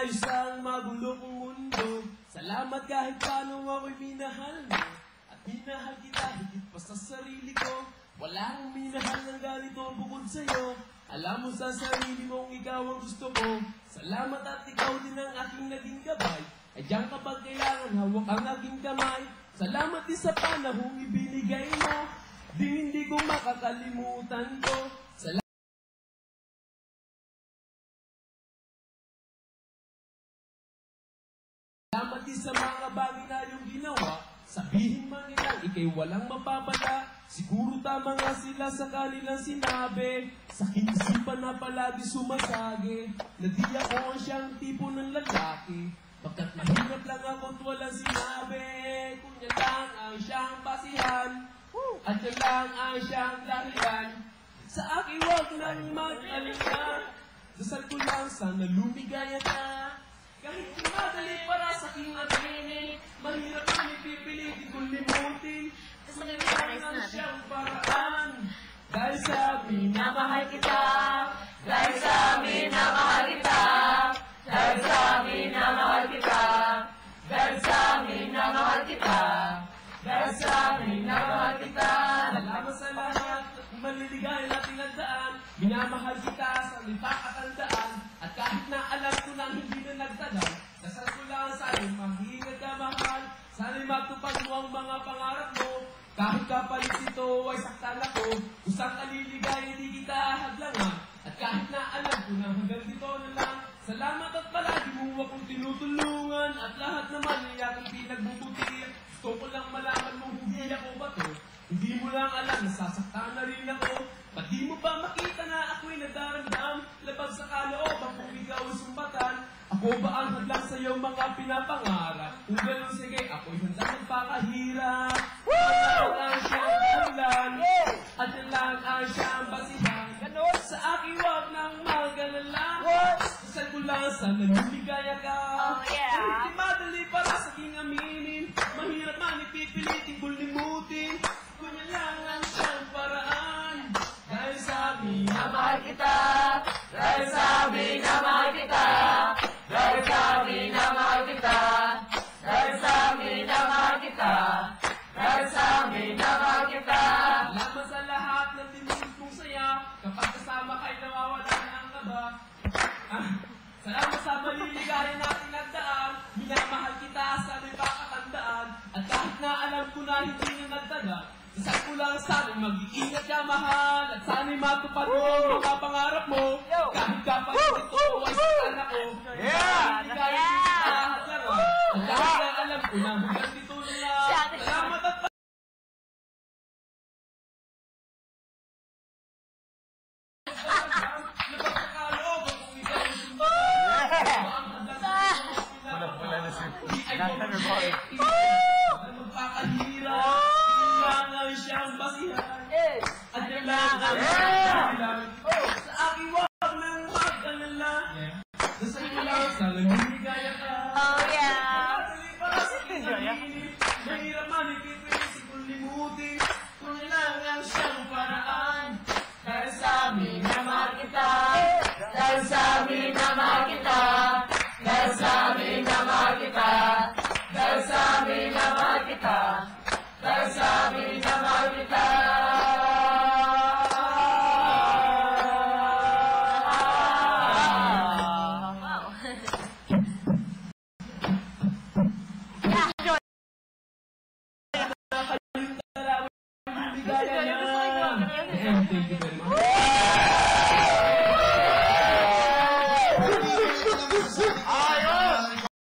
maayos ang magulo kong mundo. Salamat kahit paano ako'y minahal mo. At minahal kita higit pa sa sarili ko. Wala akong minahal ng ganito bukod sa'yo. Alam mo sa sarili mong ikaw ang gusto ko. Salamat at ikaw din ang aking naging gabay. Adyang kapag kailangan hawak ang aking kamay. Salamat din sa panahong ibinigay mo. Hindi ko makakalimutan ko. Salamat din sa mga bagay na iyong ginawa. Sabihin man nilang ikay walang mapapala. Siguro tama nga sila sa kanilang sinabi. Sa kinisipan na palagi sumasagi na di ako ang siyang tipo ng lalaki. Pagkat mahirap lang ako't walang sinabi. Kung yan lang ang siyang basihan at yan lang ang siyang dahilan. Sa akin wag nang mag-alala. Dasal ko lang sana lumigaya ka. Kahit madali para sa aking aminin, mahirap ang ipipilitin kong limutin. Kung yan ang siyang paraan. Dahil sa amin na mahal kita. Dahil sa amin na mahal kita. Dahil sa amin na mahal kita. Dahil sa amin na mahal kita. Dahil sa amin na mahal kita. Salamat sa lahat at maliligaya nating nagdaan. Minamahal kita sa nipakatandaan. At kahit na alam ko na hindi na nagtagal, dasal ko lang sa'yo, mag-iingat ka mahal. Sana'y matupad mo ang mga pangarap mo. Kahit kapalit ito ay saktan ako. Kusang kaliligaya, hindi kita hadlangan. At kahit na alam ko na hanggang dito na lang. Salamat at palagi mo akong tinutulungan. At lahat naman ay aking pinagbubuti. Gusto ko lang malaman mong hindi ako bato. Hindi mo lang alam, nasasaktan na rin ako. Ba't di mo ba makita na ako'y nagdaramdam? Labag sa kalooban kung ikaw ay sumbatan. Ako ba ang hadlang sa'yo mga pinapangarap? Kung gano'n sige, ako'y handang magpakahirap. At ang siyang ulan, at yan lang ang siyang basihan. Sa aking wag nang mag-alala. Dasal ko lang sana lumigaya ka. Hindi madali para sa aking aminin. Mahirap man ipipilitin kong limutin. Kung yan lang ang siyang paraan. Dahil sa amin na mahal kita. Dahil sa amin na mahal kita. Dahil sa amin na mahal kita. Dahil sa amin na mahal kita. Dahil sa amin na mahal kita. Salamat sa lahat ng tinulog kong saya. Kapag kasama kayo nawawala na ang kaba. Salamat sa maliligaya natin nagdaan. Minamahal kita sa may pakakandaan. At kahit na alam ko na hindi na nagtagal, dasal ko lang sana'y mag-iingat ka mahal. At sana'y matupad mo ang mga pangarap mo. Kahit kapag ito ay saktan ako. Maliligaya kita at laro. At kahit na alam ko na hanggang dito na lang. Salamat at magpakahirap. Kailangan siyang basihan. At yan lang ang siyang sa aking wag nang mag-alala. Dasal ko lang sana lumigaya ka. Madali para sa aking aminin. Mahirap man ipipilisip kong limutin. Kung lang ang siyang paraan. Dahil sa amin na mahal kita. Dahil sa amin na mahal kita. Dahil sa amin na mahal kita. Dahil sa amin na mahal kita. Dahil sa amin na mahal kita. Thank you very much.